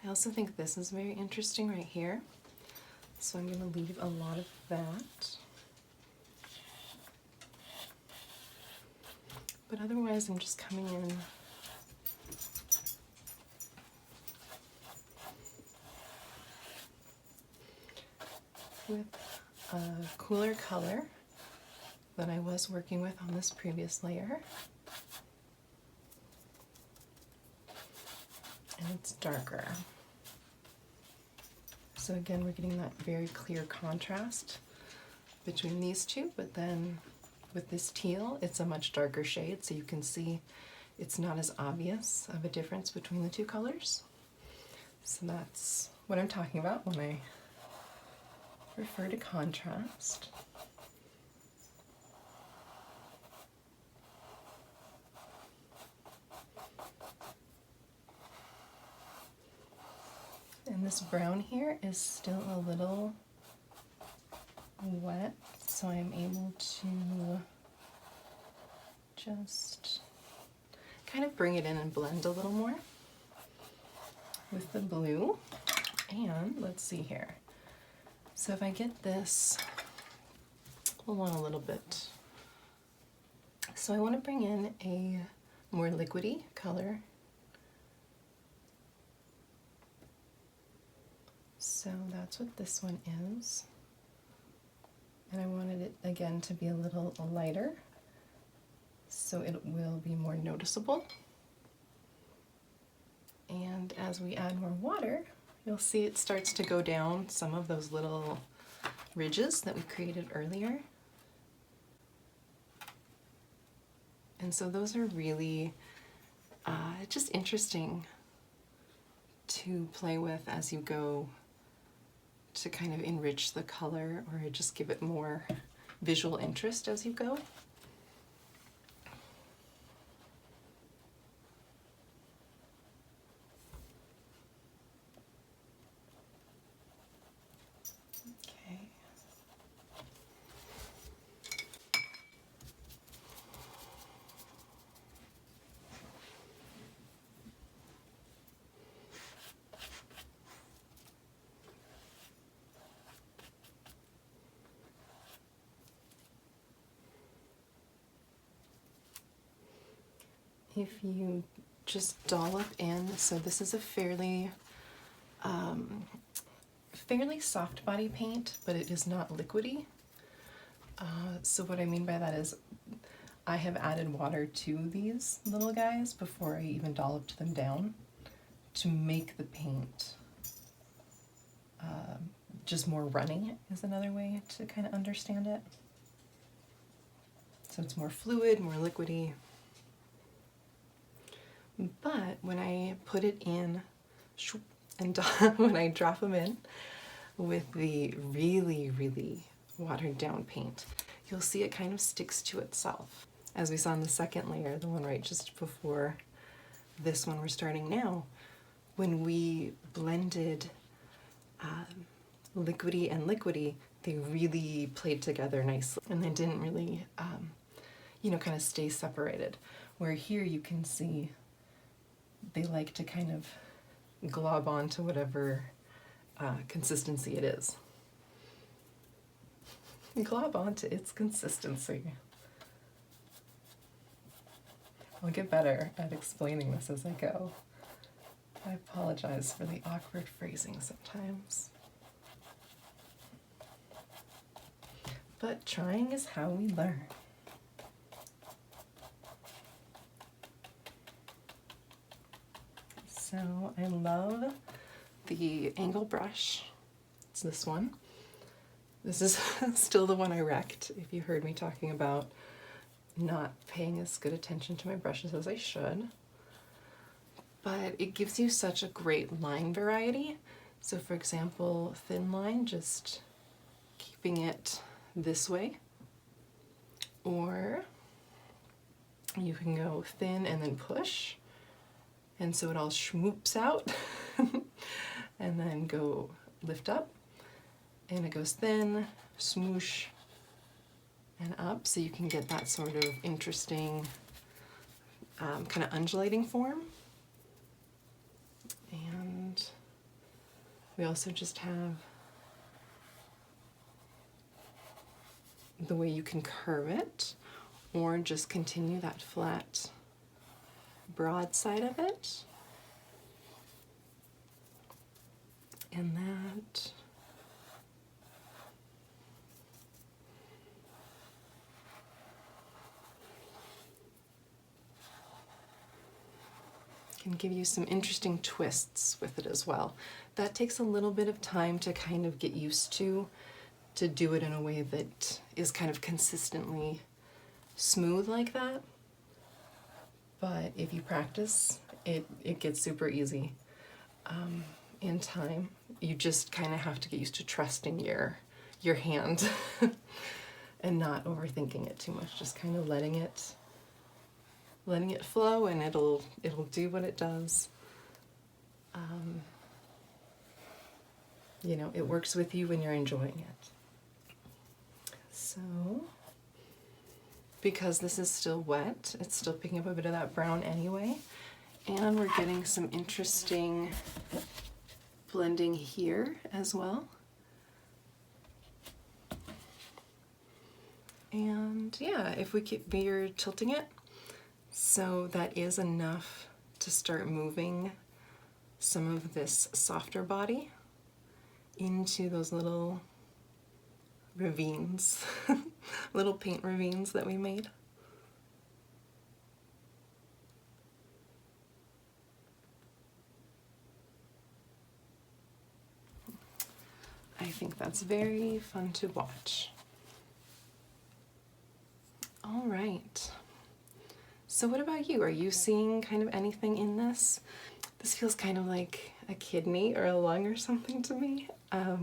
I also think this is very interesting right here. So I'm going to leave a lot of that. But otherwise I'm just coming in with a cooler color that I was working with on this previous layer. And it's darker. So again, we're getting that very clear contrast between these two, but then with this teal, it's a much darker shade, so you can see it's not as obvious of a difference between the two colors. So that's what I'm talking about when I refer to contrast. And this brown here is still a little wet, so I'm able to just kind of bring it in and blend a little more with the blue. And let's see here. So if I get this along a little bit, so I want to bring in a more liquidy color. So that's what this one is. And I wanted it again to be a little lighter, so it will be more noticeable. And as we add more water, you'll see it starts to go down some of those little ridges that we created earlier. And so those are really just interesting to play with as you go to kind of enrich the color or just give it more visual interest as you go. Okay. If you just dollop in, so this is a fairly soft body paint, but it is not liquidy. So what I mean by that is I have added water to these little guys before I even dolloped them down to make the paint just more runny is another way to kind of understand it. So it's more fluid, more liquidy. But when I put it in, and when I drop them in with the really, really watered down paint, you'll see it kind of sticks to itself. As we saw in the second layer, the one right just before this one we're starting now, when we blended liquidy and liquidy, they really played together nicely and they didn't really, kind of stay separated. Where here you can see they like to kind of glob onto whatever consistency it is. Glob onto its consistency. I'll get better at explaining this as I go. I apologize for the awkward phrasing sometimes. But trying is how we learn. So I love the angle brush. It's this one. This is still the one I wrecked, if you heard me talking about not paying as good attention to my brushes as I should. But it gives you such a great line variety. So for example, thin line, just keeping it this way. Or you can go thin and then push. And so it all schmoops out and then go lift up and it goes thin, smoosh, and up, so you can get that sort of interesting kind of undulating form. And We also just have the way you can curve it or just continue that flat, broad side of it. And that can give you some interesting twists with it as well. That takes a little bit of time to kind of get used to do it in a way that is kind of consistently smooth like that. But if you practice, it gets super easy in time. You just kind of have to get used to trusting your hand and not overthinking it too much. Just kind of letting it flow, and it'll do what it does. You know, it works with you when you're enjoying it. So, because this is still wet, it's still picking up a bit of that brown anyway, and we're getting some interesting blending here as well. And yeah, if you're tilting it, so that is enough to start moving some of this softer body into those little ravines, little paint ravines that we made. I think that's very fun to watch. All right. So what about you? Are you seeing kind of anything in this? This feels kind of like a kidney or a lung or something to me. Or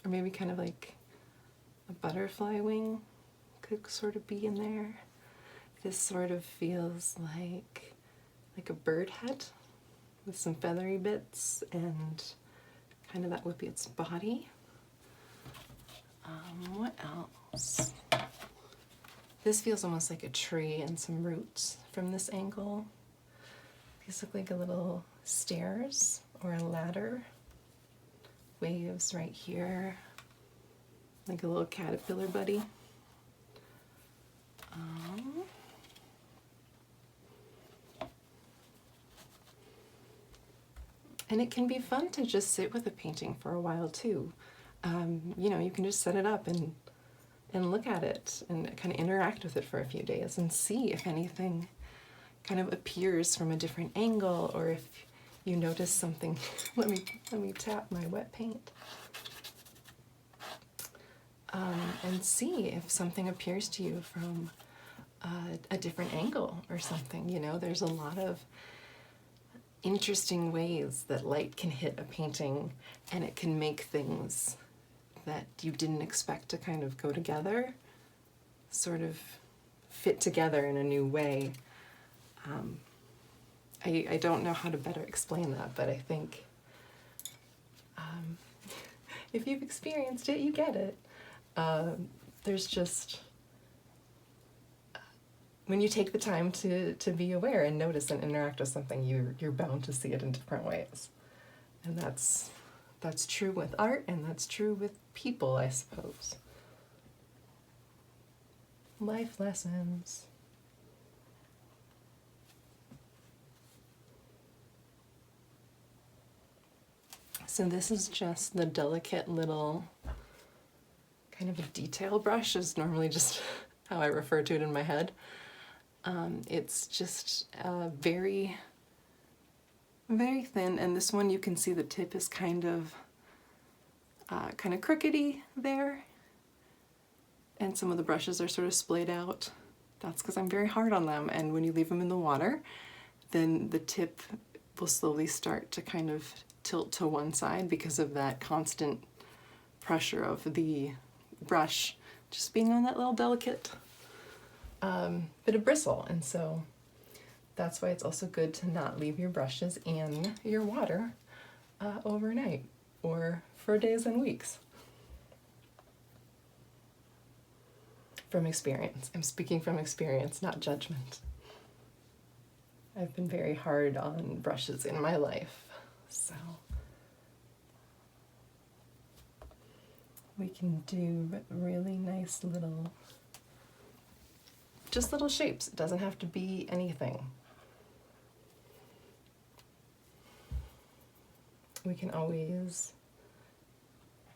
maybe kind of like a butterfly wing could sort of be in there. This sort of feels like a bird head with some feathery bits, and kind of that would be its body. What else? This feels almost like a tree and some roots from this angle. These look like a little stairs or a ladder. Waves right here, like a little caterpillar buddy. And it can be fun to just sit with a painting for a while too. You know, you can just set it up and look at it and kind of interact with it for a few days and see if anything kind of appears from a different angle, or if you notice something. Let me tap my wet paint. And see if something appears to you from a different angle or something. You know, there's a lot of interesting ways that light can hit a painting, and it can make things that you didn't expect to kind of go together sort of fit together in a new way. I don't know how to better explain that, but I think if you've experienced it, you get it. There's just, when you take the time to be aware and notice and interact with something, you're bound to see it in different ways. And that's true with art, and that's true with people, I suppose. Life lessons. So this is just the delicate little kind of a detail brush, is normally just how I refer to it in my head. It's just very, very thin, and this one you can see the tip is kind of crookedy there, and some of the brushes are sort of splayed out. That's because I'm very hard on them, and when you leave them in the water, then the tip will slowly start to kind of tilt to one side because of that constant pressure of the brush just being on that little delicate bit of bristle. And so that's why it's also good to not leave your brushes in your water overnight or for days and weeks. From experience. I'm speaking from experience, not judgment. I've been very hard on brushes in my life, so. we can do really nice little, just little shapes. It doesn't have to be anything. We can always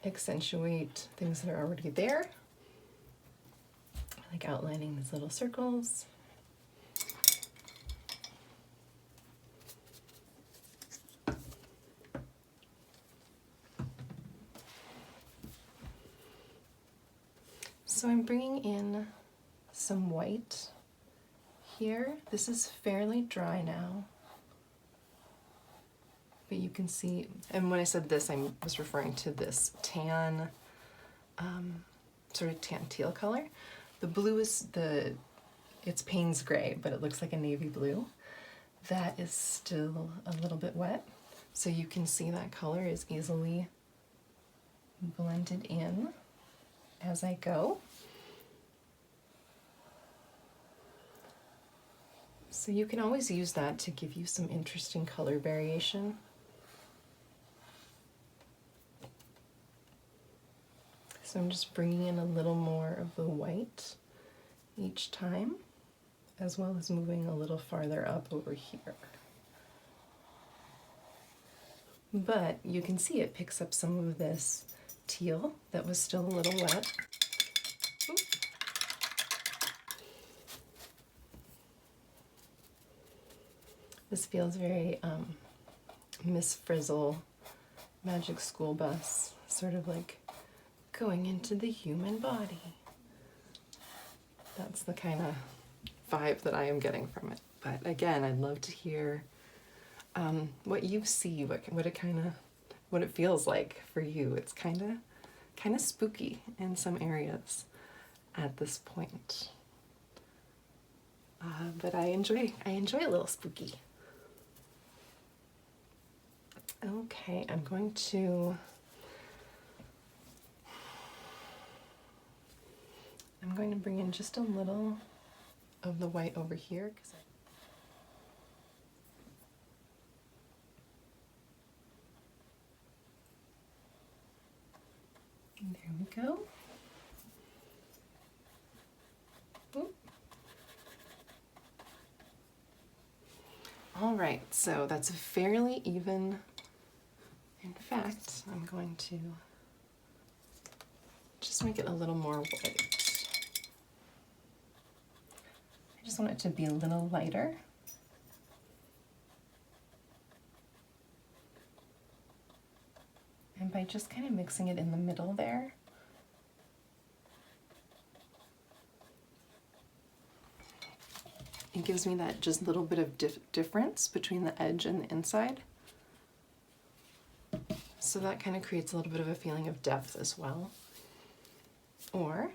accentuate things that are already there, like outlining these little circles. So I'm bringing in some white here. This is fairly dry now, but you can see, and when I said this, I was referring to this tan, sort of tan teal color. The blue is it's Payne's gray, but it looks like a navy blue. That is still a little bit wet, so you can see that color is easily blended in as I go. So you can always use that to give you some interesting color variation. So I'm just bringing in a little more of the white each time, as well as moving a little farther up over here. But you can see it picks up some of this teal that was still a little wet. Ooh. This feels very Miss Frizzle, Magic School Bus, sort of like going into the human body. That's the kind of vibe that I am getting from it. But again, I'd love to hear what you see, what it feels like for you. It's kind of spooky in some areas at this point, but I enjoy a little spooky. Okay, I'm going to bring in just a little of the white over here, there we go. Oop. All right, so that's fairly even. In fact, I'm going to just make it a little more white. I just want it to be a little lighter. And by just kind of mixing it in the middle there, it gives me that just little bit of difference between the edge and the inside. So that kind of creates a little bit of a feeling of depth as well. Or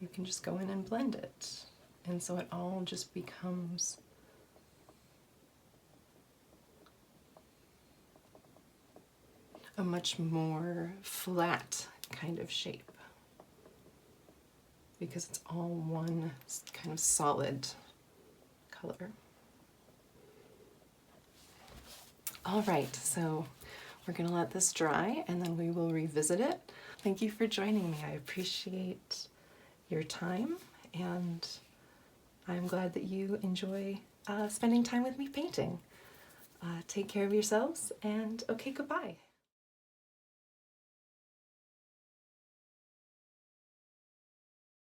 you can just go in and blend it. And so it all just becomes a much more flat kind of shape, because it's all one kind of solid color. All right, so we're gonna let this dry and then we will revisit it. Thank you for joining me. I appreciate your time, and I'm glad that you enjoy spending time with me painting. Take care of yourselves, and okay, goodbye.